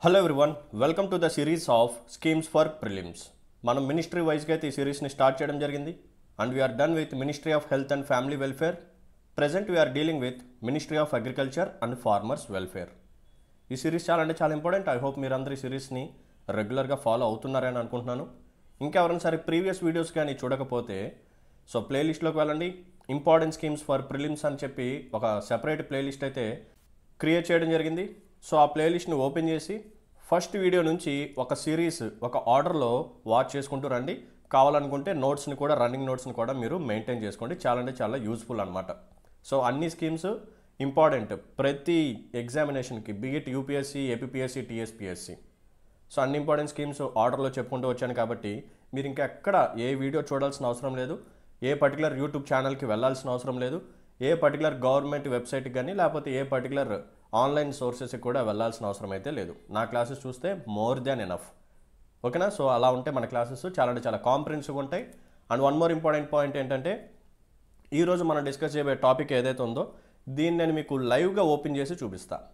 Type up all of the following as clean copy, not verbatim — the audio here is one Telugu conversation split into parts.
Hello everyone, welcome to the series of schemes for prelims. మనం మినిస్ట్రీ వైజ్గా అయితే ఈ సిరీస్ని స్టార్ట్ చేయడం జరిగింది and we're done with ministry of health and family welfare. Present we're dealing with ministry of agriculture and farmers welfare. ఈ సిరీస్ చాలా ఇంపార్టెంట్. ఐ హోప్ మీరందరూ ఈ సిరీస్ని రెగ్యులర్గా ఫాలో అవుతున్నారని అనుకుంటున్నాను. ఇంకెవరైనా సరే ప్రీవియస్ వీడియోస్ కానీ చూడకపోతే సో ప్లేలిస్ట్లోకి వెళ్ళండి. ఇంపార్టెంట్ స్కీమ్స్ ఫర్ ప్రిలిమ్స్ అని చెప్పి ఒక సెపరేట్ ప్లేలిస్ట్ అయితే క్రియేట్ చేయడం జరిగింది. సో ఆ ప్లేలిస్ట్ని ఓపెన్ చేసి ఫస్ట్ వీడియో నుంచి ఒక సిరీస్ ఒక ఆర్డర్లో వాచ్ చేసుకుంటూ రండి. కావాలనుకుంటే నోట్స్ని కూడా రన్నింగ్ నోట్స్ని కూడా మీరు మెయింటైన్ చేసుకోండి. చాలా యూజ్ఫుల్ అనమాట. సో అన్ని స్కీమ్స్ ఇంపార్టెంట్ ప్రతి ఎగ్జామినేషన్కి, బిఇట్ యూపీఎస్సీ, ఏపీపీఎస్సీ, టీఎస్పీఎస్సీ. సో అన్ని ఇంపార్టెంట్ స్కీమ్స్ ఆర్డర్లో చెప్పుకుంటూ వచ్చాను కాబట్టి మీరు ఇంకా ఎక్కడ ఏ వీడియో చూడాల్సిన అవసరం లేదు, ఏ పర్టికులర్ యూట్యూబ్ ఛానల్కి వెళ్ళాల్సిన అవసరం లేదు, ఏ పర్టికులర్ గవర్నమెంట్ వెబ్సైట్కి కానీ లేకపోతే ఏ పర్టికులర్ ఆన్లైన్ సోర్సెస్కి కూడా వెళ్ళాల్సిన అవసరం అయితే లేదు. నా క్లాసెస్ చూస్తే మోర్ దాన్ ఎనఫ్. ఓకేనా? సో అలా ఉంటే మన క్లాసెస్ చాలా కాంప్రిహెన్సివ్గా ఉంటాయి. And one more important point ఏంటంటే ఈరోజు మనం డిస్కస్ చేయబోయే టాపిక్ ఏదైతే ఉందో దీన్ని నేను మీకు లైవ్గా ఓపెన్ చేసి చూపిస్తాను.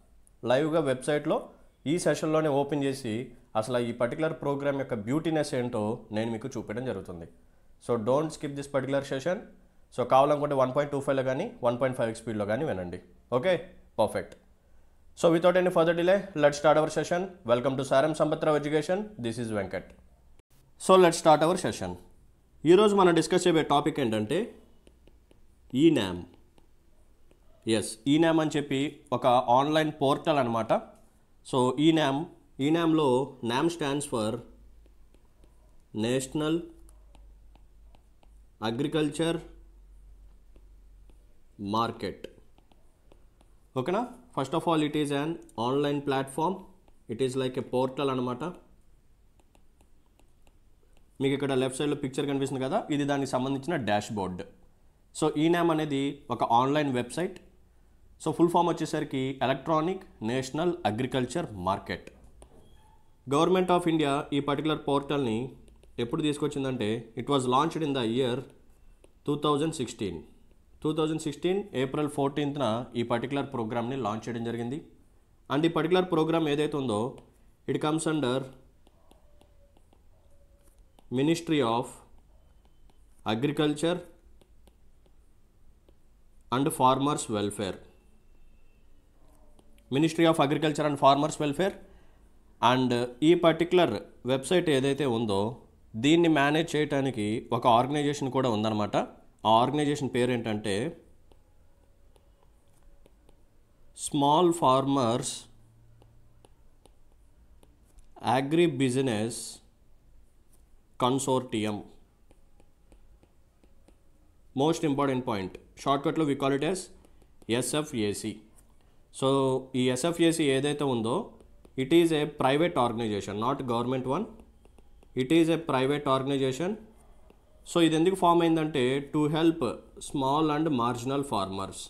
లైవ్గా వెబ్సైట్లో ఈ సెషన్లోనే ఓపెన్ చేసి అసలు ఈ పర్టికులర్ ప్రోగ్రామ్ యొక్క బ్యూటీనెస్ ఏంటో నేను మీకు చూపించడం జరుగుతుంది. So don't skip this particular session. So కావాలనుకుంటే 1.25లో కానీ 1.5 స్పీడ్లో కానీ వినండి. Okay, perfect. So without any further delay let's start our session. Welcome to Saram Sampathrao education. This is Venkat. So let's start our session. ఈరోజు మనం డిస్కస్ చేయబోయే టాపిక్ ఏంటంటే ఈనామ్. ఎస్, ఈనామ్ అని చెప్పి ఒక ఆన్లైన్ పోర్టల్ అనమాట. సో ఈనామ్లో NAM stands for national agriculture market. ఓకేనా? First of all it is an online platform. It is like a portal అనమాట. మీకు ఇక్కడ లెఫ్ట్ సైడ్లో పిక్చర్ కనిపిస్తుంది కదా, ఇది దానికి సంబంధించిన డాష్ బోర్డ్. సో ఈనామ్ అనేది ఒక online website. So full form వచ్చేసరికి electronic national agriculture market. Government of India ఈ పర్టికులర్ పోర్టల్ని ఎప్పుడు తీసుకొచ్చిందంటే it was launched in the year 2016 April 14న ఈ పర్టికులర్ ప్రోగ్రామ్ని లాంచ్ చేయడం జరిగింది. అండ్ ఈ పర్టికులర్ ప్రోగ్రామ్ ఏదైతే ఉందో it comes under ministry of agriculture and farmers welfare. Ministry of agriculture and farmers welfare. And ఈ పర్టికులర్ వెబ్సైట్ ఏదైతే ఉందో దీన్ని మేనేజ్ చేయడానికి ఒక ఆర్గనైజేషన్ కూడా ఉందన్నమాట. ఆ ఆర్గనైజేషన్ పేరు ఏంటంటే small farmers agri business consortium. Most important point, షార్ట్కట్లో we call it as SFAC. So ఈ ఎస్ఎఫ్ఏసి ఏదైతే ఉందో it is a private organization, not government one. It is a private organization. So ఇది ఎందుకు ఫామ్ అయిందంటే to help small and marginal farmers.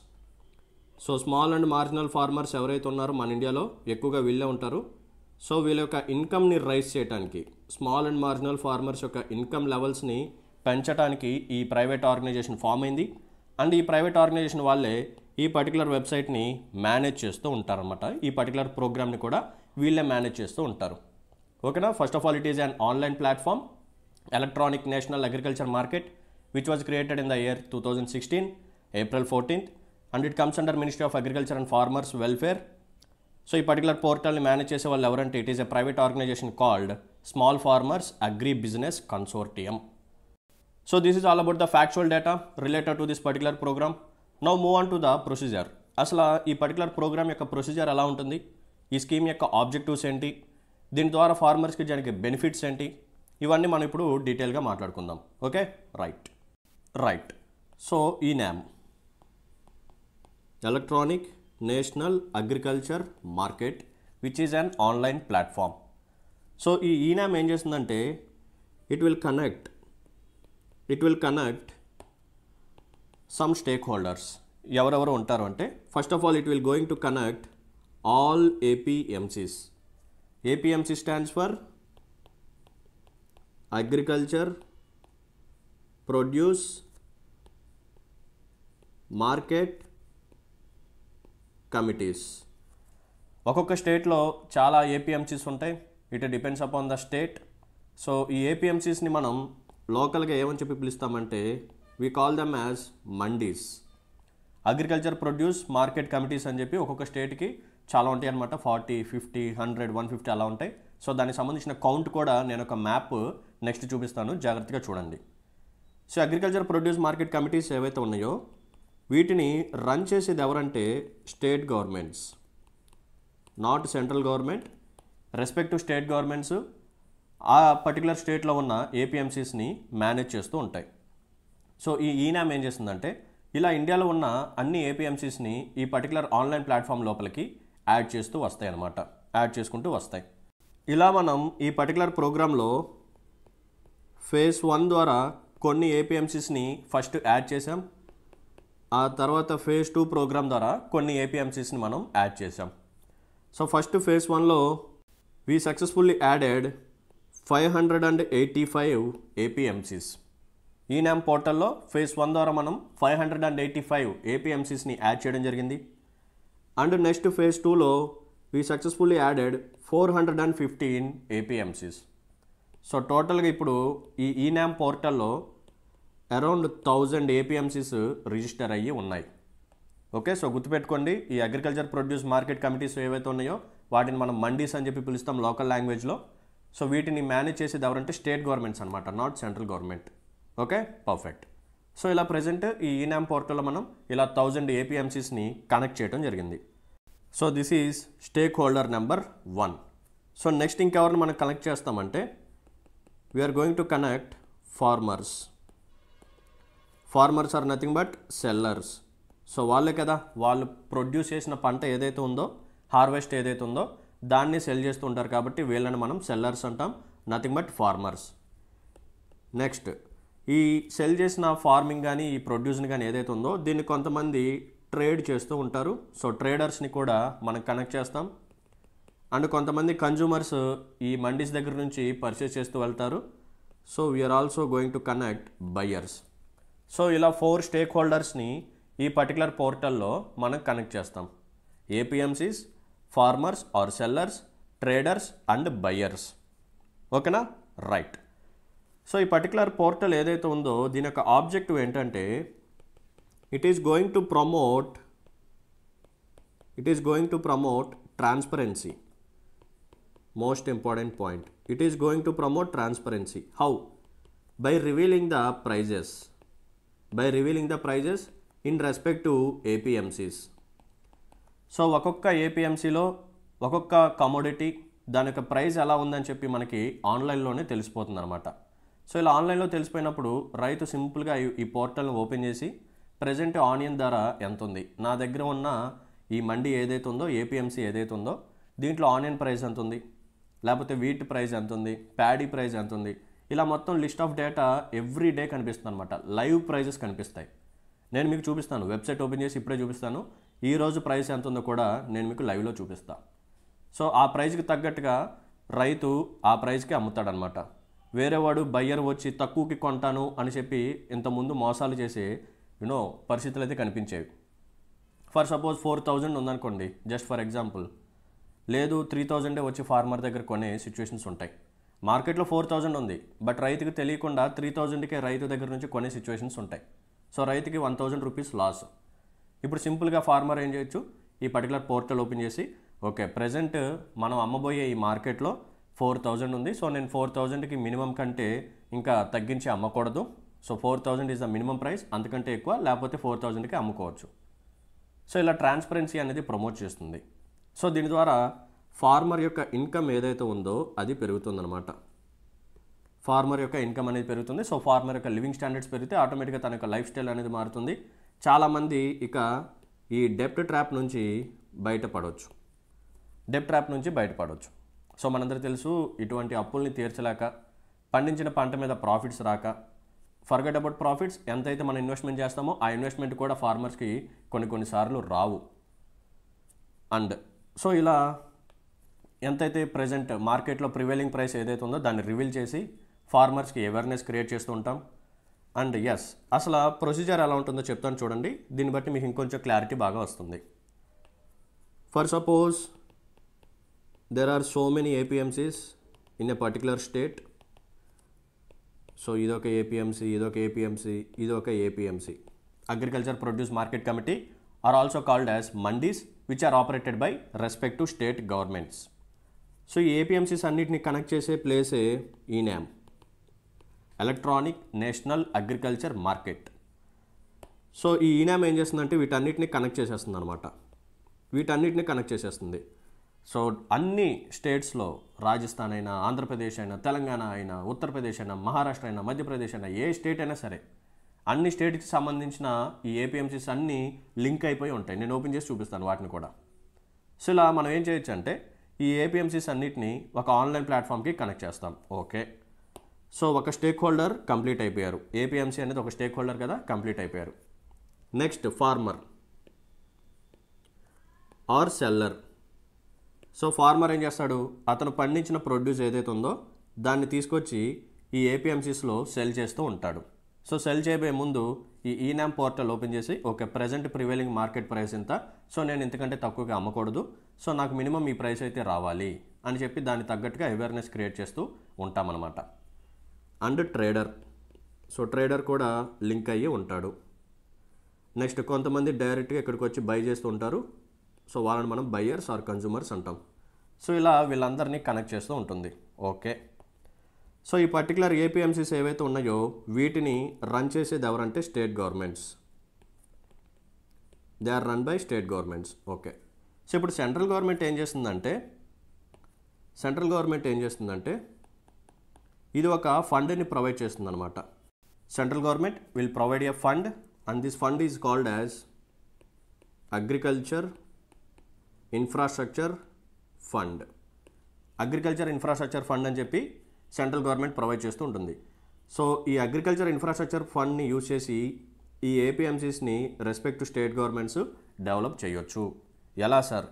So small and marginal farmers ఎవరైతే ఉన్నారో మన ఇండియాలో ఎక్కువగా వీళ్ళే ఉంటారు. సో వీళ్ళ యొక్క ఇన్కమ్ని రైజ్ చేయడానికి, స్మాల్ అండ్ మార్జినల్ ఫార్మర్స్ యొక్క ఇన్కమ్ లెవెల్స్ని పెంచడానికి ఈ ప్రైవేట్ ఆర్గనైజేషన్ ఫామ్ అయింది. అండ్ ఈ ప్రైవేట్ ఆర్గనైజేషన్ వాళ్ళే ఈ పర్టికులర్ వెబ్సైట్ని మేనేజ్ చేస్తూ ఉంటారన్నమాట. ఈ పర్టికులర్ ప్రోగ్రామ్ని కూడా వీళ్ళే మేనేజ్ చేస్తూ ఉంటారు. ఓకేనా? First of all it is an online platform, Electronic National Agriculture Market, which was created in the year 2016, April 14th, and it comes under Ministry of Agriculture and Farmers Welfare. So, ఈ పర్టికులర్ పోర్టల్ని మేనేజ్ చేసే వాళ్ళు ఎవరంటే it is a private organization called small farmers agri business consortium. So this is all about the factual data related to this particular program. Now move on to the procedure. అసలు ఈ పర్టికులర్ ప్రోగ్రామ్ యొక్క ప్రొసీజర్ ఎలా ఉంటుంది, ఈ స్కీమ్ యొక్క ఆబ్జెక్టివ్స్ ఏంటి, దీని ద్వారా ఫార్మర్స్కి జరిగే బెనిఫిట్స్ ఏంటి, ఇవన్నీ మనం ఇప్పుడు డీటెయిల్గా మాట్లాడుకుందాం. Okay, right. So eNAM electronic national agriculture market which is an online platform. So ఈ ఈనామ్ ఏం చేస్తుందంటే it will connect some stake holders. ఎవరెవరు ఉంటారు అంటే first of all it will going to connect all APMCs. APMC stands for agriculture produce market committees. ఒక్కొక్క స్టేట్లో చాలా ఏపీఎంసీస్ ఉంటాయి. It depends upon the state. So ఈ ఏపీఎంసీస్ని మనం లోకల్గా ఏమని చెప్పి పిలుస్తామంటే we call them as mandis, agriculture produce market committees అని చెప్పి ఒక్కొక్క స్టేట్కి చాలా ఉంటాయి అనమాట. 40, 50, 100, 150 అలా ఉంటాయి. సో దానికి సంబంధించిన కౌంట్ కూడా నేను ఒక మ్యాప్ నెక్స్ట్ చూపిస్తాను, జాగ్రత్తగా చూడండి. So agriculture produce market committees ఏవైతే ఉన్నాయో వీటిని రన్ చేసేది ఎవరంటే state governments, not central government. Respective state governments ఆ పర్టికులర్ స్టేట్లో ఉన్న ఏపీఎంసీస్ని మేనేజ్ చేస్తూ ఉంటాయి. సో ఈ ఈనామ్ ఏం చేస్తుందంటే ఇలా ఇండియాలో ఉన్న అన్ని ఏపీఎంసీస్ని ఈ పర్టికులర్ ఆన్లైన్ ప్లాట్ఫామ్ లోపలికి యాడ్ చేస్తూ వస్తాయి అన్నమాట, యాడ్ చేసుకుంటూ వస్తాయి. ఇలా మనం ఈ పర్టికులర్ ప్రోగ్రాంలో ఫేజ్ 1 ద్వారా కొన్ని ఏపీఎంసీస్ని ఫస్ట్ యాడ్ చేసాం. ఆ తర్వాత ఫేజ్ 2 ప్రోగ్రామ్ ద్వారా కొన్ని ఏపీఎంసీస్ని మనం యాడ్ చేసాం. సో ఫస్ట్ ఫేజ్ 1లో we successfully added 585 APMCs. ENAM పోర్టల్లో ఫేజ్ 1 ద్వారా మనం 585 ఏపీఎంసీస్ని యాడ్ చేయడం జరిగింది. అండ్ నెక్స్ట్ ఫేజ్ 2లో we successfully added 415 APMCs. So టోటల్గా ఇప్పుడు ఈ ఈనామ్ పోర్టల్లో అరౌండ్ 1000 ఏపీఎంసీస్ రిజిస్టర్ అయ్యి ఉన్నాయి. ఓకే, సో గుర్తుపెట్టుకోండి, ఈ అగ్రికల్చర్ ప్రొడ్యూస్ మార్కెట్ కమిటీస్ ఏవైతే ఉన్నాయో వాటిని మనం మండీస్ అని చెప్పి పిలుస్తాం లోకల్ లాంగ్వేజ్లో. సో వీటిని మేనేజ్ చేసేది ఎవరంటే స్టేట్ గవర్నమెంట్స్ అనమాట, not central government. Okay, perfect. So ఇలా ప్రజెంట్ ఈ ఈనామ్ పోర్టల్లో మనం ఇలా 1000 ఏపీఎంసీస్ని కనెక్ట్ చేయడం జరిగింది. So this is stake holder number 1. So next ఇంకెవరిని మనం కనెక్ట్ చేస్తామంటే we're going to connect farmers. Farmers are nothing but sellers. So వాళ్ళే కదా, వాళ్ళు ప్రొడ్యూస్ చేసిన పంట ఏదైతే ఉందో, హార్వెస్ట్ ఏదైతే ఉందో దాన్ని సెల్ చేస్తూ ఉంటారు కాబట్టి వీళ్ళని మనం సెల్లర్స్ అంటాం, నథింగ్ బట్ ఫార్మర్స్. నెక్స్ట్ ఈ సెల్ చేసిన ఫార్మింగ్ కానీ ఈ ప్రొడ్యూస్ని కానీ ఏదైతే ఉందో దీన్ని కొంతమంది ట్రేడ్ చేస్తూ ఉంటారు. సో ట్రేడర్స్ని కూడా మనం కనెక్ట్ చేస్తాం. అండ్ కొంతమంది కన్జ్యూమర్స్ ఈ మండీస్ దగ్గర నుంచి పర్చేస్ చేస్తూ వెళ్తారు. So we're also going to connect buyers. So ఇలా 4 స్టేక్ హోల్డర్స్ని ఈ పర్టికులర్ పోర్టల్లో మనం కనెక్ట్ చేస్తాం. APMCs, farmers or sellers, traders and buyers. ఓకేనా, రైట్. సో ఈ పర్టికులర్ పోర్టల్ ఏదైతే ఉందో దీని యొక్క ఆబ్జెక్టివ్ ఏంటంటే it is going to promote transparency. Most important point, it is going to promote transparency. How? By revealing the prices in respect to APMCs. So ఒక్కొక్క ఏపీఎంసీలో ఒక్కొక్క కమోడిటీ దాని యొక్క ప్రైస్ ఎలా ఉందని చెప్పి మనకి ఆన్లైన్లోనే తెలిసిపోతుంది అనమాట. సో ఇలా ఆన్లైన్లో తెలిసిపోయినప్పుడు రైతు సింపుల్గా ఈ పోర్టల్ని ఓపెన్ చేసి ప్రజెంట్ ఆనియన్ ధర ఎంత ఉంది, నా దగ్గర ఉన్న ఈ మండీ ఏదైతే ఉందో, ఏపీఎంసీ ఏదైతే ఉందో దీంట్లో ఆనియన్ ప్రైస్ ఎంత ఉంది, లేకపోతే వీట్ ప్రైస్ ఎంత ఉంది, ప్యాడీ ప్రైస్ ఎంత ఉంది, ఇలా మొత్తం list of data every day కనిపిస్తుంది అనమాట. లైవ్ ప్రైజెస్ కనిపిస్తాయి. నేను మీకు చూపిస్తాను, వెబ్సైట్ ఓపెన్ చేసి ఇప్పుడే చూపిస్తాను. ఈరోజు ప్రైస్ ఎంత ఉందో కూడా నేను మీకు లైవ్లో చూపిస్తాను. సో ఆ ప్రైస్కి తగ్గట్టుగా రైతు ఆ ప్రైస్కి అమ్ముతాడనమాట. వేరే వాడు బయ్యర్ వచ్చి తక్కువకి కొంటాను అని చెప్పి ఇంతకుముందు మోసాలు చేసే పరిస్థితులు అయితే కనిపించేవి. ఫర్ సపోజ్ 4000 ఉందనుకోండి, జస్ట్ ఫర్ ఎగ్జాంపుల్, లేదు 3000 వచ్చి ఫార్మర్ దగ్గర కొనే సిచ్యువేషన్స్ ఉంటాయి. మార్కెట్లో 4000 ఉంది, బట్ రైతుకి తెలియకుండా 3000కే రైతు దగ్గర నుంచి కొనే సిచ్యువేషన్స్ ఉంటాయి. సో రైతుకి 1000 రూపీస్ లాస్. ఇప్పుడు సింపుల్గా ఫార్మర్ ఏం చేయొచ్చు, ఈ పర్టికులర్ పోర్టల్ ఓపెన్ చేసి ఓకే ప్రజెంట్ మనం అమ్మబోయే ఈ మార్కెట్లో 4000 ఉంది. సో నేను 4000కి మినిమం కంటే ఇంకా తగ్గించి అమ్మకూడదు. So 4000 is the minimum price, అంతకంటే ఎక్కువ లేకపోతే 4000కి అమ్ముకోవచ్చు. సో ఇలా ట్రాన్స్పరెన్సీ అనేది ప్రమోట్ చేస్తుంది. సో దీని ద్వారా ఫార్మర్ యొక్క ఇన్కమ్ ఏదైతే ఉందో అది పెరుగుతుందన్నమాట. ఫార్మర్ యొక్క ఇన్కమ్ అనేది పెరుగుతుంది. సో ఫార్మర్ యొక్క లివింగ్ స్టాండర్డ్స్ పెరిగితే ఆటోమేటిక్గా తన యొక్క లైఫ్ స్టైల్ అనేది మారుతుంది. చాలామంది ఇక ఈ డెప్ట్ ట్రాప్ నుంచి బయటపడవచ్చు. సో మనందరికీ తెలుసు, ఇటువంటి అప్పుల్ని తీర్చలేక, పండించిన పంట మీద ప్రాఫిట్స్ రాక, ఫర్గెట్ అబౌట్ ప్రాఫిట్స్, ఎంతైతే మనం ఇన్వెస్ట్మెంట్ చేస్తామో ఆ ఇన్వెస్ట్మెంట్ కూడా ఫార్మర్స్కి కొన్నిసార్లు రావు. అండ్ సో ఇలా ఎంతైతే ప్రజెంట్ మార్కెట్లో ప్రివైలింగ్ ప్రైస్ ఏదైతే ఉందో దాన్ని రివీల్ చేసి ఫార్మర్స్కి అవేర్నెస్ క్రియేట్ చేస్తూ ఉంటాం. అండ్ ఎస్, అసలు ప్రొసీజర్ ఎలా ఉంటుందో చెప్తాను చూడండి. దీన్ని బట్టి మీకు ఇంకొంచెం క్లారిటీ బాగా వస్తుంది. For suppose there are so many APMCs in a particular state. So idoka APMC, idoka APMC, idoka APMC. Agriculture Produce Market Committee are also called as mandis, which are operated by respective state governments. So ఈ APMCs అన్నిటిని కనెక్ట్ చేసే ప్లేసే eNAM, electronic national agriculture market. So ఈ ఈనామ్ ఏం చేస్తుందంటే వీటన్నిటిని కనెక్ట్ చేసేస్తుంది అనమాట. వీటన్నిటిని కనెక్ట్ చేసేస్తుంది. సో అన్ని స్టేట్స్లో రాజస్థాన్ అయినా, ఆంధ్రప్రదేశ్ అయినా, తెలంగాణ అయినా, ఉత్తరప్రదేశ్ అయినా, మహారాష్ట్ర అయినా, మధ్యప్రదేశ్ అయినా, ఏ స్టేట్ అయినా సరే అన్ని స్టేట్కి సంబంధించిన ఈ ఏపీఎంసీస్ అన్నీ లింక్ అయిపోయి ఉంటాయి. నేను ఓపెన్ చేసి చూపిస్తాను వాటిని కూడా. సో ఇలా మనం ఏం చేయొచ్చు అంటే ఈ ఏపీఎంసీస్ అన్నిటిని ఒక ఆన్లైన్ ప్లాట్ఫామ్కి కనెక్ట్ చేస్తాం. ఓకే, సో ఒక స్టేక్ హోల్డర్ కంప్లీట్ అయిపోయారు. ఏపీఎంసీ అనేది ఒక స్టేక్ హోల్డర్ కదా, కంప్లీట్ అయిపోయారు. Next farmer or seller. So farmer ఏం చేస్తాడు, అతను పండించిన ప్రొడ్యూస్ ఏదైతే ఉందో దాన్ని తీసుకొచ్చి ఈ ఏపీఎంసీస్లో సెల్ చేస్తూ ఉంటాడు. సో సెల్ చేయబోయే ముందు ఈ ఈనామ్ పోర్టల్ ఓపెన్ చేసి okay present prevailing market price ఎంత, సో నేను ఇంతకంటే తక్కువగా అమ్మకూడదు, సో నాకు మినిమం ఈ ప్రైస్ అయితే రావాలి అని చెప్పి దాన్ని తగ్గట్టుగా అవేర్నెస్ క్రియేట్ చేస్తూ ఉంటామన్నమాట. అండ్ ట్రేడర్, సో ట్రేడర్ కూడా లింక్ అయ్యి ఉంటాడు. నెక్స్ట్ కొంతమంది డైరెక్ట్గా ఇక్కడికి వచ్చి బై చేస్తూ ఉంటారు. సో వాళ్ళని మనం బయ్యర్స్ ఆర్ కన్జ్యూమర్స్ అంటాం. సో ఇలా వీళ్ళందరినీ కనెక్ట్ చేస్తూ ఉంటుంది. ఓకే, సో ఈ పర్టికులర్ ఏపీఎంసీస్ ఏవైతే ఉన్నాయో వీటిని రన్ చేసేది ఎవరంటే state governments. They are run by state governments. Okay, so ఇప్పుడు సెంట్రల్ గవర్నమెంట్ ఏం చేస్తుందంటే ఇది ఒక ఫండ్ని ప్రొవైడ్ చేస్తుంది అనమాట. Central government will provide a fund and this fund is called as agriculture infrastructure fund. Agriculture infrastructure fund అని చెప్పి సెంట్రల్ గవర్నమెంట్ ప్రొవైడ్ చేస్తూ ఉంటుంది. సో ఈ అగ్రికల్చర్ ఇన్ఫ్రాస్ట్రక్చర్ ఫండ్ని యూజ్ చేసి ఈ ఏపీఎంసీస్ని respect to state governments develop చేయొచ్చు. ఎలా sir,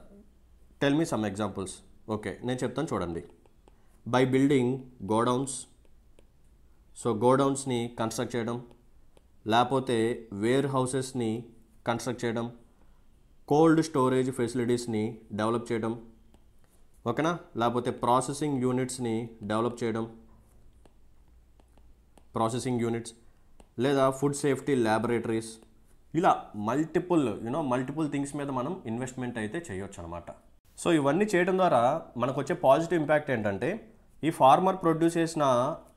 tell me some examples. Okay, నేను చెప్తాను చూడండి. బై బిల్డింగ్ గోడౌన్స్, సో గోడౌన్స్ని కన్స్ట్రక్ట్ చేయడం, లేకపోతే వేర్ హౌసెస్ని కన్స్ట్రక్ట్ చేయడం, కోల్డ్ స్టోరేజ్ ఫెసిలిటీస్ని డెవలప్ చేయడం, ఓకేనా, లేకపోతే ప్రాసెసింగ్ యూనిట్స్ని డెవలప్ చేయడం, ప్రాసెసింగ్ యూనిట్స్ లేదా ఫుడ్ సేఫ్టీ ల్యాబొరేటరీస్, ఇలా మల్టిపుల్ థింగ్స్ మీద మనం ఇన్వెస్ట్మెంట్ అయితే చేయొచ్చు అనమాట. సో ఇవన్నీ చేయడం ద్వారా మనకు వచ్చే పాజిటివ్ ఇంపాక్ట్ ఏంటంటే ఈ ఫార్మర్ ప్రొడ్యూస్ చేసిన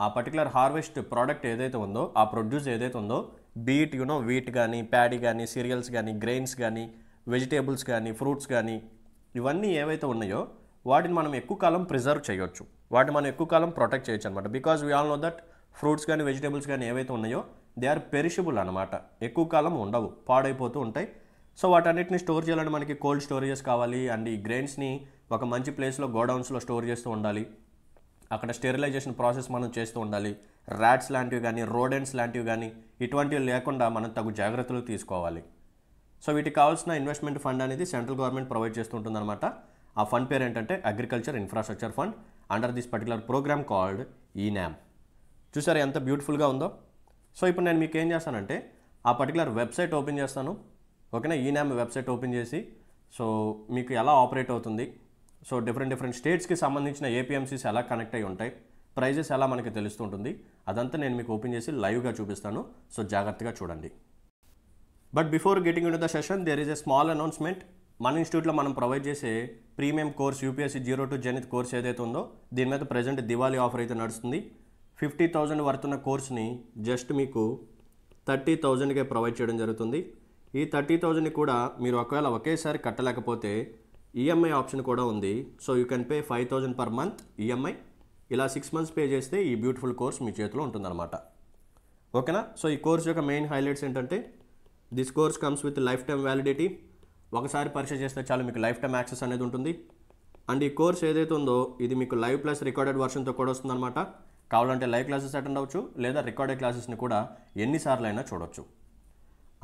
ఆ పర్టికులర్ హార్వెస్ట్ ప్రోడక్ట్ ఏదైతే ఉందో, ఆ ప్రొడ్యూస్ ఏదైతే ఉందో, బీట్ వీట్ కానీ, ప్యాడీ కానీ, సీరియల్స్ కానీ, గ్రెయిన్స్ కానీ, వెజిటేబుల్స్ కానీ, ఫ్రూట్స్ కానీ, ఇవన్నీ ఏవైతే ఉన్నాయో వాటిని మనం ఎక్కువ కాలం ప్రిజర్వ్ చేయొచ్చు, వాటిని మనం ఎక్కువ కాలం ప్రొటెక్ట్ చేయొచ్చు అనమాట. Because we all know that fruits కానీ వెజిటేబుల్స్ కానీ ఏవైతే ఉన్నాయో దే ఆర్ పెరిషబుల్ అనమాట, ఎక్కువ కాలం ఉండవు, పాడైపోతూ ఉంటాయి. సో వాటన్నిటిని స్టోర్ చేయాలంటే మనకి కోల్డ్ స్టోరేజెస్ కావాలి. అండ్ ఈ గ్రెయిన్స్ని ఒక మంచి ప్లేస్లో గోడౌన్స్లో స్టోర్ చేస్తూ ఉండాలి. అక్కడ స్టెరిలైజేషన్ ప్రాసెస్ మనం చేస్తూ ఉండాలి. ర్యాట్స్ లాంటివి కానీ, రోడెంట్స్ లాంటివి కానీ ఇటువంటివి లేకుండా మనం తగు జాగ్రత్తలు తీసుకోవాలి. సో వీటికి కావాల్సిన ఇన్వెస్ట్మెంట్ ఫండ్ అనేది సెంట్రల్ గవర్నమెంట్ ప్రొవైడ్ చేస్తుంటుందన్నమాట. ఆ ఫండ్ పేరు ఏంటంటే agriculture infrastructure fund under this particular program called eNAM. చూసారా ఎంత బ్యూటిఫుల్గా ఉందో. సో ఇప్పుడు నేను మీకు ఏం చేస్తానంటే ఆ పర్టికులర్ వెబ్సైట్ ఓపెన్ చేస్తాను. ఓకేనా, ఈనామ్ వెబ్సైట్ ఓపెన్ చేసి సో మీకు ఎలా ఆపరేట్ అవుతుంది, సో డిఫరెంట్ స్టేట్స్కి సంబంధించిన ఏపీఎంసీస్ ఎలా కనెక్ట్ అయి ఉంటాయి, ప్రైజెస్ ఎలా మనకి తెలుస్తుంటుంది, అదంతా నేను మీకు ఓపెన్ చేసి లైవ్గా చూపిస్తాను. సో జాగ్రత్తగా చూడండి. But before getting in to the session there is a small announcement. మన ఇన్స్టిట్యూట్లో మనం ప్రొవైడ్ చేసే premium course UPSC 02 zenith course ఏదైతే ఉందో దీని మీద ప్రజెంట్ దివాళీ ఆఫర్ అయితే నడుస్తుంది. 50,000 వర్త్ ఉన్న కోర్స్ని జస్ట్ మీకు 30,000కే ప్రొవైడ్ చేయడం జరుగుతుంది. ఈ 30,000ని కూడా మీరు ఒకవేళ ఒకేసారి కట్టలేకపోతే ఈఎంఐ ఆప్షన్ కూడా ఉంది. So you can pay 5,000 per month EMI. ఇలా 6 months పే చేస్తే ఈ బ్యూటిఫుల్ కోర్స్ మీ చేతిలో ఉంటుందన్నమాట. ఓకేనా. సో ఈ కోర్స్ యొక్క మెయిన్ హైలైట్స్ ఏంటంటే this course comes with life time validity. ఒకసారి పరీక్ష చేస్తే చాలు మీకు లైఫ్ టైమ్ యాక్సెస్ అనేది ఉంటుంది. అండ్ ఈ కోర్స్ ఏదైతే ఉందో ఇది మీకు లైవ్ ప్లస్ రికార్డెడ్ వర్షన్తో కూడా వస్తుందన్నమాట. కావాలంటే లైవ్ క్లాసెస్ అటెండ్ అవ్వచ్చు, లేదా రికార్డెడ్ క్లాసెస్ని కూడా ఎన్నిసార్లు అయినా చూడవచ్చు.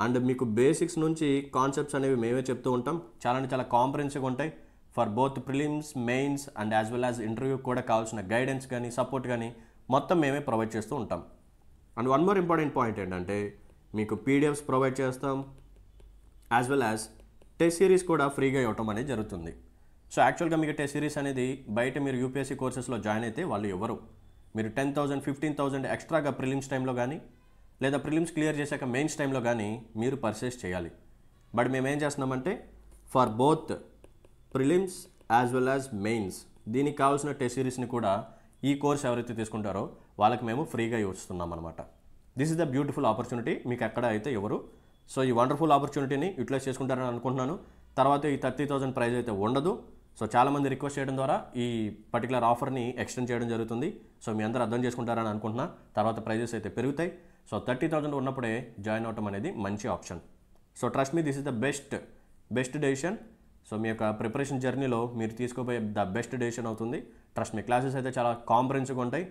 అండ్ మీకు బేసిక్స్ నుంచి కాన్సెప్ట్స్ అనేవి మేమే చెప్తూ ఉంటాం. చాలా కాంప్రహెన్సివ్గా ఉంటాయి. For both prelims, mains and as well as interview కూడా కావాల్సిన గైడెన్స్ కానీ సపోర్ట్ కానీ మొత్తం మేమే ప్రొవైడ్ చేస్తూ ఉంటాం. And one more important point ఏంటంటే మీకు పీడిఎఫ్స్ ప్రొవైడ్ చేస్తాం, as well as test series కూడా ఫ్రీగా ఇవ్వటం అనేది జరుగుతుంది. సో యాక్చువల్గా మీకు టెస్ట్ సిరీస్ అనేది బయట మీరు యూపీఎస్సీ కోర్సెస్లో జాయిన్ అయితే వాళ్ళు ఎవరు మీరు 10,000 15,000 ఎక్స్ట్రాగా ప్రిలిమ్స్ టైంలో కానీ లేదా ప్రిలిమ్స్ క్లియర్ చేశాక మెయిన్స్ టైంలో కానీ మీరు పర్చేస్ చేయాలి. బట్ మేము ఏం చేస్తున్నామంటే for both prelims as well as mains దీనికి కావాల్సిన టెస్ట్ సిరీస్ని కూడా ఈ కోర్స్ ఎవరైతే తీసుకుంటారో వాళ్ళకి మేము ఫ్రీగా ఇస్తున్నాం అనమాట. This is the beautiful opportunity, మీకు ఎక్కడ అయితే ఎవరు. సో ఈ వండర్ఫుల్ ఆపర్చునిటీని యూటిలైజ్ చేసుకుంటారని అనుకుంటున్నాను. తర్వాత ఈ 30,000 ప్రైజ్ అయితే ఉండదు. సో చాలామంది రిక్వెస్ట్ చేయడం ద్వారా ఈ పర్టికులర్ ఆఫర్ని ఎక్స్టెండ్ చేయడం జరుగుతుంది. సో మీ అందరూ అర్థం చేసుకుంటారని అనుకుంటున్నా. తర్వాత ప్రైజెస్ అయితే పెరుగుతాయి. సో 30,000 ఉన్నప్పుడే జాయిన్ అవటం అనేది మంచి option. So trust me, this is the best decision. So మీ యొక్క ప్రిపరేషన్ జర్నీలో మీరు తీసుకోబోయే ద బెస్ట్ డెసిషన్ అవుతుంది. ట్రస్ట్ మీ, క్లాసెస్ అయితే చాలా కాంప్రహెన్సివ్గా ఉంటాయి.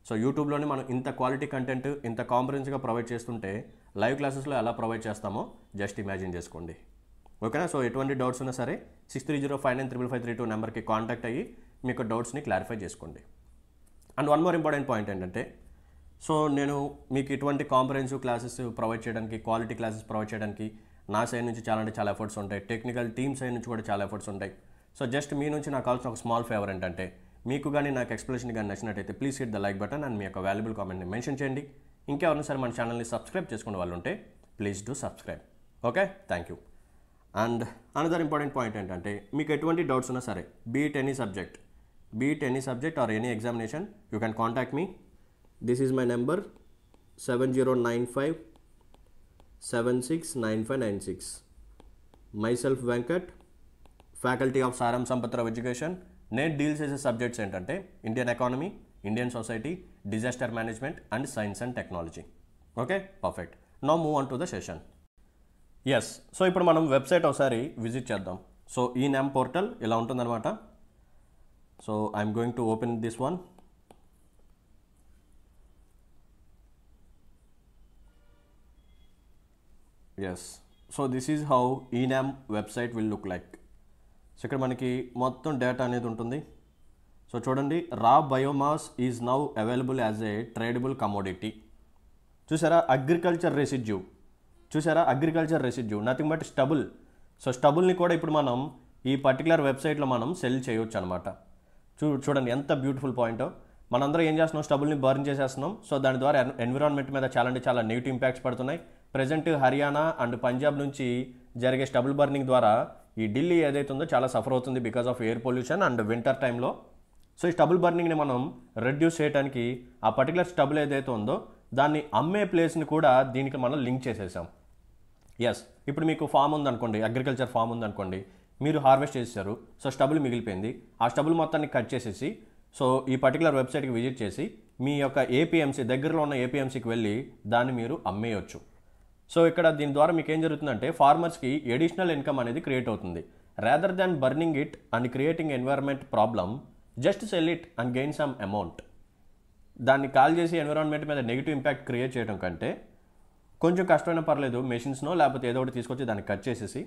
సో యూట్యూబ్లోనే మనం ఇంత క్వాలిటీ కంటెంట్ ఇంత కాంప్రహెన్సివ్గా ప్రొవైడ్ చేస్తుంటే లైవ్ క్లాసెస్లో ఎలా ప్రొవైడ్ చేస్తామో జస్ట్ ఇమాజిన్ చేసుకోండి. ఓకేనా? సో ఎటువంటి డౌట్స్ ఉన్నా సరే 6305955332 నెంబర్కి కాంటాక్ట్ అయ్యి మీకు డౌట్స్ని క్లారిఫై చేసుకోండి. And one more important point ఏంటంటే, సో నేను మీకు ఇటువంటి కాంప్రహెన్సివ్ క్లాసెస్ ప్రొవైడ్ చేయడానికి, క్వాలిటీ క్లాసెస్ ప్రొవైడ్ చేయడానికి నా సైడ్ నుంచి చాలా ఎఫర్ట్స్ ఉంటాయి. టెక్నికల్ టీమ్ సైడ్ నుంచి కూడా చాలా ఎఫర్ట్స్ ఉంటాయి. సో జస్ట్ మీ నుంచి నాకు కావాల్సిన ఒక స్మాల్ ఫేవర్ ఏంటంటే, మీకు కానీ నాకు ఎక్స్ప్లెనేషన్ కానీ నచ్చినట్టయితే please hit the like button and మీ యొక్క వాల్యుబుల్ కామెంట్ని మెన్షన్ చేయండి. ఇంకెవరైనా సరే మన ఛానల్ని సబ్స్క్రైబ్ చేసుకునే వాళ్ళు ఉంటే please do subscribe. Okay, thank you. And another important point ఏంటంటే, మీకు ఎటువంటి డౌట్స్ ఉన్నా సరే be it any subject or any examination, you can contact me. This is my number 7095769596. Myself Venkat, faculty of Saaram Sampathrao education. నేను డీల్ చేసే సబ్జెక్ట్స్ ఏంటంటే Indian economy, Indian society, disaster management and science and technology. Okay, perfect. Now move on to the session. Yes, so ఇప్పుడు మనం వెబ్సైట్ ఒకసారి విజిట్ చేద్దాం. సో ఈ నెమ్ పోర్టల్ ఇలా ఉంటుందన్నమాట. So I'm going to open this one. Yes, so this is how eNAM website will look like. So ఇక్కడ మనకి మొత్తం డేటా అనేది ఉంటుంది. సో చూడండి, raw biomass is now available as a tradable commodity. చూసారా, agriculture residue nothing but stubble. So స్టబుల్ని కూడా ఇప్పుడు మనం ఈ పర్టికులర్ వెబ్సైట్లో మనం సెల్ చేయొచ్చు అనమాట. చూడండి ఎంత బ్యూటిఫుల్ పాయింటో. మనందరం ఏం చేస్తున్నాం, స్టబుల్ని బర్న్ చేసేస్తున్నాం. సో దాని ద్వారా ఎన్విరాన్మెంట్ మీద చాలా నెగిటివ్ ఇంపాక్ట్స్ పడుతున్నాయి. ప్రజెంట్ హర్యానా అండ్ పంజాబ్ నుంచి జరిగే స్టబుల్ బర్నింగ్ ద్వారా ఈ ఢిల్లీ ఏదైతే ఉందో చాలా సఫర్ అవుతుంది because of air pollution and winter టైంలో. సో ఈ స్టబుల్ బర్నింగ్ని మనం రెడ్యూస్ చేయడానికి ఆ పర్టికులర్ స్టబుల్ ఏదైతే ఉందో దాన్ని అమ్మే ప్లేస్ని కూడా దీనికి మనం లింక్ చేసేసాం. ఎస్, ఇప్పుడు మీకు ఫామ్ ఉందనుకోండి, అగ్రికల్చర్ ఫామ్ ఉందనుకోండి, మీరు హార్వెస్ట్ చేశారు. సో స్టబుల్ మిగిలిపోయింది. ఆ స్టబుల్ మొత్తాన్ని కట్ చేసేసి సో ఈ పర్టికులర్ వెబ్సైట్కి విజిట్ చేసి మీ యొక్క ఏపీఎంసీ దగ్గరలో ఉన్న ఏపీఎంసీకి వెళ్ళి దాన్ని మీరు అమ్మేయచ్చు. సో ఇక్కడ దీని ద్వారా మీకు ఏం జరుగుతుందంటే ఫార్మర్స్కి ఎడిషనల్ ఇన్కమ్ అనేది క్రియేట్ అవుతుంది. Rather than burning it and creating environment problem, just sell it and gain some amount. దాన్ని కాల్ చేసి ఎన్విరాన్మెంట్ మీద నెగిటివ్ ఇంపాక్ట్ క్రియేట్ చేయడం కంటే కొంచెం కష్టమైనా పర్లేదు, మెషిన్స్నో లేకపోతే ఏదో ఒకటి తీసుకొచ్చి దాన్ని కట్ చేసేసి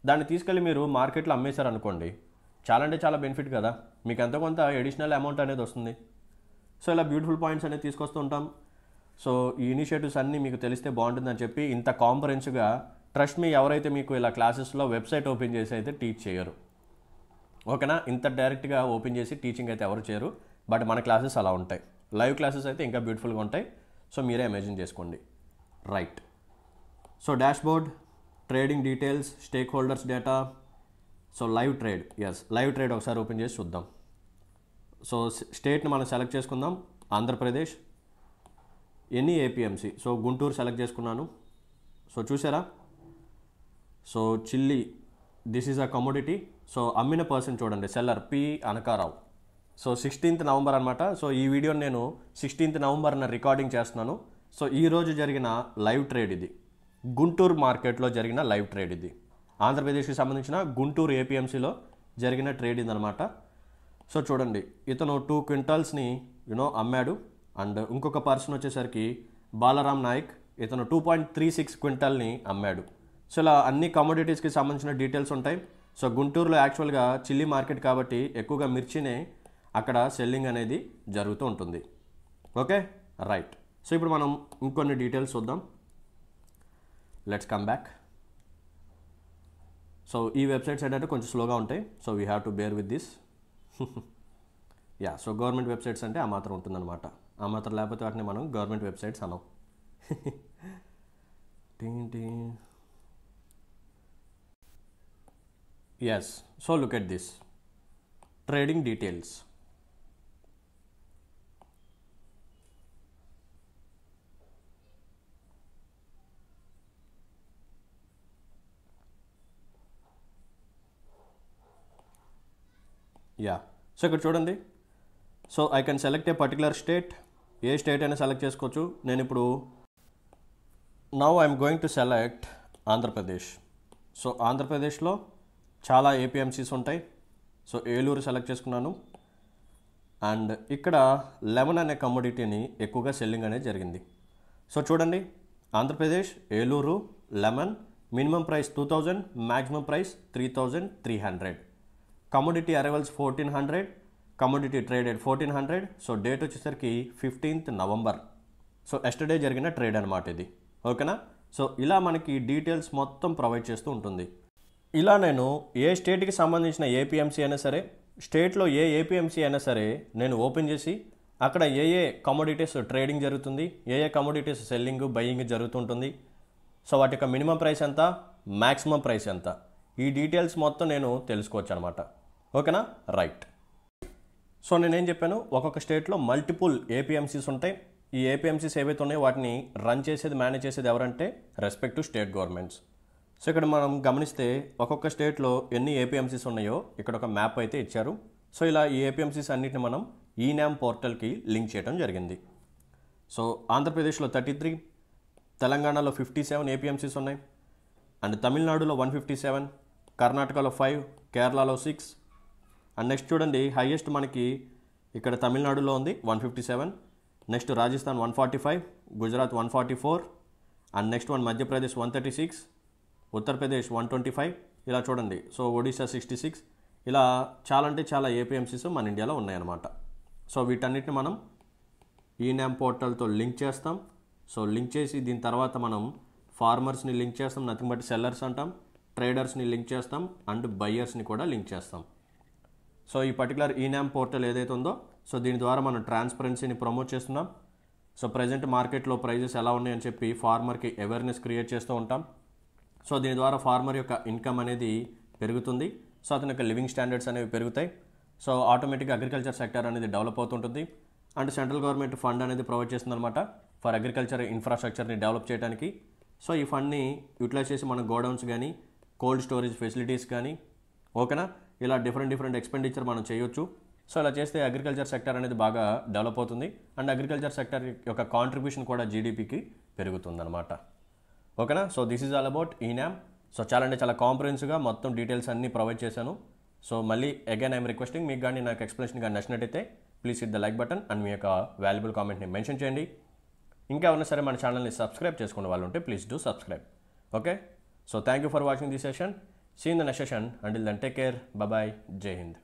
దాన్ని తీసుకెళ్ళి మీరు మార్కెట్లో అమ్మేశారనుకోండి, చాలా బెనిఫిట్ కదా, మీకు ఎంతో కొంత ఎడిషనల్ అమౌంట్ అనేది వస్తుంది. సో ఇలా బ్యూటిఫుల్ పాయింట్స్ అనేది తీసుకొస్తూ ఉంటాం. సో ఈ ఇనిషియేటివ్స్ అన్నీ మీకు తెలిస్తే బాగుంటుందని చెప్పి ఇంత కాంప్రహెన్సివ్గా, ట్రస్ట్ మీ, ఎవరైతే మీకు ఇలా క్లాసెస్లో వెబ్సైట్ ఓపెన్ చేసి అయితే టీచ్ చేయరు. ఓకేనా? ఇంత డైరెక్ట్గా ఓపెన్ చేసి టీచింగ్ అయితే ఎవరు చేయరు. బట్ మన క్లాసెస్ అలా ఉంటాయి. లైవ్ క్లాసెస్ అయితే ఇంకా బ్యూటిఫుల్గా ఉంటాయి. సో మీరే ఇమాజిన్ చేసుకోండి. Right, so dashboard, trading details, stake holders data. So live trade ఒకసారి ఓపెన్ చేసి చూద్దాం. సో స్టేట్ని మనం సెలెక్ట్ చేసుకుందాం, Andhra Pradesh. Any APMC, so Guntur select చేసుకున్నాను. సో చూసారా, so chilli, this is a commodity. So అమ్మిన పర్సన్ చూడండి, seller P Anakarao. So 16th November అనమాట. సో ఈ వీడియోని నేను 16th నవంబర్న రికార్డింగ్ చేస్తున్నాను. సో ఈరోజు జరిగిన లైవ్ ట్రేడ్ ఇది, గుంటూరు మార్కెట్లో జరిగిన లైవ్ ట్రేడ్ ఇది, ఆంధ్రప్రదేశ్కి సంబంధించిన గుంటూరు ఏపీఎంసీలో జరిగిన ట్రేడ్ ఇదనమాట. సో చూడండి, ఇతను 2 క్వింటాల్స్ని అమ్మాడు. అండ్ ఇంకొక పర్సన్ వచ్చేసరికి బాలరామ్ నాయక్, ఇతను 2.36 క్వింటాల్ని అమ్మాడు. సో ఇలా అన్ని కమోడిటీస్కి సంబంధించిన డీటెయిల్స్ ఉంటాయి. సో గుంటూరులో యాక్చువల్గా చిల్లీ మార్కెట్ కాబట్టి ఎక్కువగా మిర్చినే అక్కడ సెల్లింగ్ అనేది జరుగుతూ ఉంటుంది. Okay, right. సో ఇప్పుడు మనం ఇంకొన్ని డీటెయిల్స్ చూద్దాం. Let's come back. సో ఈ వెబ్సైట్స్ ఏంటంటే కొంచెం స్లోగా ఉంటాయి. So we have to bear with this. Yeah, so government websites అంటే ఆ మాత్రం ఉంటుందన్నమాట. ఆ మాత్రం లేకపోతే వాటిని మనం గవర్నమెంట్ వెబ్సైట్స్ అనం. Yes, so look at this trading details. Yeah, so ఇక్కడ చూడండి. So I can select a particular state. ఏ స్టేట్ అయినా సెలెక్ట్ చేసుకోవచ్చు. నేను ఇప్పుడు now I'm going to select Andhra Pradesh. So ఆంధ్రప్రదేశ్లో చాలా ఏపీఎంసీస్ ఉంటాయి. సో ఏలూరు సెలెక్ట్ చేసుకున్నాను. అండ్ ఇక్కడ లెమన్ అనే కమోడిటీని ఎక్కువగా సెల్లింగ్ అనేది జరిగింది. సో చూడండి, Andhra Pradesh, Eluru, lemon, minimum price 2000, maximum price 3300. Commodity arrivals 1400, commodity traded 1400. So date వచ్చేసరికి 15th November. సో ఎస్టర్డే జరిగిన ట్రేడ్ అనమాట ఇది. ఓకేనా? సో ఇలా మనకి డీటెయిల్స్ మొత్తం ప్రొవైడ్ చేస్తూ ఉంటుంది. ఇలా నేను ఏ స్టేట్కి సంబంధించిన ఏపీఎంసీ అయినా సరే, స్టేట్లో ఏ ఏపీఎంసీ అయినా సరే నేను ఓపెన్ చేసి అక్కడ ఏ కమోడిటీస్ ట్రేడింగ్ జరుగుతుంది, ఏ కమోడిటీస్ సెల్లింగ్ బయింగ్ జరుగుతుంటుంది, సో వాటి యొక్క మినిమం ప్రైస్ ఎంత, మ్యాక్సిమం ప్రైస్ ఎంత, ఈ డీటెయిల్స్ మొత్తం నేను తెలుసుకోవచ్చు అనమాట. ఓకేనా? రైట్. సో నేనేం చెప్పాను, ఒక్కొక్క స్టేట్లో మల్టిపుల్ ఏపీఎంసీస్ ఉంటాయి. ఈ ఏపీఎంసీస్ ఏవైతే ఉన్నాయో వాటిని రన్ చేసేది, మేనేజ్ చేసేది ఎవరంటే రెస్పెక్టివ్ స్టేట్ గవర్నమెంట్స్. సో ఇక్కడ మనం గమనిస్తే ఒక్కొక్క స్టేట్లో ఎన్ని ఏపీఎంసీస్ ఉన్నాయో ఇక్కడ ఒక మ్యాప్ అయితే ఇచ్చారు. సో ఇలా ఈ ఏపీఎంసీస్ అన్నిటిని మనం ఈనామ్ పోర్టల్కి లింక్ చేయడం జరిగింది. సో ఆంధ్రప్రదేశ్లో 33, తెలంగాణలో 57 ఏపీఎంసీస్ ఉన్నాయి. అండ్ తమిళనాడులో 157, కర్ణాటకలో 5, కేరళలో 6. అండ్ నెక్స్ట్ చూడండి, హైయెస్ట్ మనకి ఇక్కడ తమిళనాడులో ఉంది 157. Next Rajasthan 145, Gujarat 144, and next one Madhya Pradesh 136, Uttar Pradesh 125. ఇలా చూడండి. సో ఒడిశా 66. ఇలా చాలా అంటే చాలా ఏపీఎంసీస్ మన ఇండియాలో ఉన్నాయన్నమాట. సో వీటన్నిటిని మనం ఈనామ్ పోర్టల్తో లింక్ చేస్తాం. సో లింక్ చేసి దీని తర్వాత మనం ఫార్మర్స్ని లింక్ చేస్తాం, నథింగ్ బట్ సెల్లర్స్ అంటాం, ట్రేడర్స్ని లింక్ చేస్తాం, అండ్ బయ్యర్స్ని కూడా లింక్ చేస్తాం. సో ఈ పర్టికులర్ ఈనామ్ పోర్టల్ ఏదైతే ఉందో, సో దీని ద్వారా మనం ట్రాన్స్పరెన్సీని ప్రమోట్ చేస్తున్నాం. సో ప్రజెంట్ మార్కెట్లో ప్రైజెస్ ఎలా ఉన్నాయని చెప్పి ఫార్మర్కి అవేర్నెస్ క్రియేట్ చేస్తూ ఉంటాం. సో దీని ద్వారా ఫార్మర్ యొక్క ఇన్కమ్ అనేది పెరుగుతుంది. సో అతని యొక్క లివింగ్ స్టాండర్డ్స్ అనేవి పెరుగుతాయి. సో ఆటోమేటిక్గా అగ్రికల్చర్ సెక్టర్ అనేది డెవలప్ అవుతుంటుంది. అండ్ సెంట్రల్ గవర్నమెంట్ ఫండ్ అనేది ప్రొవైడ్ చేస్తుందన్నమాట ఫర్ అగ్రికల్చర్ ఇన్ఫ్రాస్ట్రక్చర్ని డెవలప్ చేయడానికి. సో ఈ ఫండ్ని యూటిలైజ్ చేసి మన గోడౌన్స్ కానీ, కోల్డ్ స్టోరేజ్ ఫెసిలిటీస్ కానీ, ఓకేనా, ఇలా డిఫరెంట్ ఎక్స్పెండిచర్ మనం చేయొచ్చు. సో ఇలా చేస్తే అగ్రికల్చర్ సెక్టర్ అనేది బాగా డెవలప్ అవుతుంది. అండ్ అగ్రికల్చర్ సెక్టర్ యొక్క కాంట్రిబ్యూషన్ కూడా జీడిపికి పెరుగుతుందన్నమాట. ఓకేనా? So this is all about eNAM. So చాలా అంటే చాలా కాంప్రహెన్సివ్గా మొత్తం డీటెయిల్స్ అన్నీ ప్రొవైడ్ చేశాను. సో మళ్ళీ అగైన్ ఐఎమ్ రిక్వెస్టింగ్, మీకు కానీ నాకు ఎక్స్ప్లెనేషన్ కానీ నచ్చినట్టయితే please hit the like button and మీ యొక్క వాల్యుబుల్ కామెంట్ని మెన్షన్ చేయండి. ఇంకా ఎవరైనా సరే మన ఛానల్ని సబ్స్క్రైబ్ చేసుకునే వాళ్ళు ఉంటే please do subscribe. Okay? So thank you for watching this session. See in the next session. Until then take care. Bye. జై హింద్.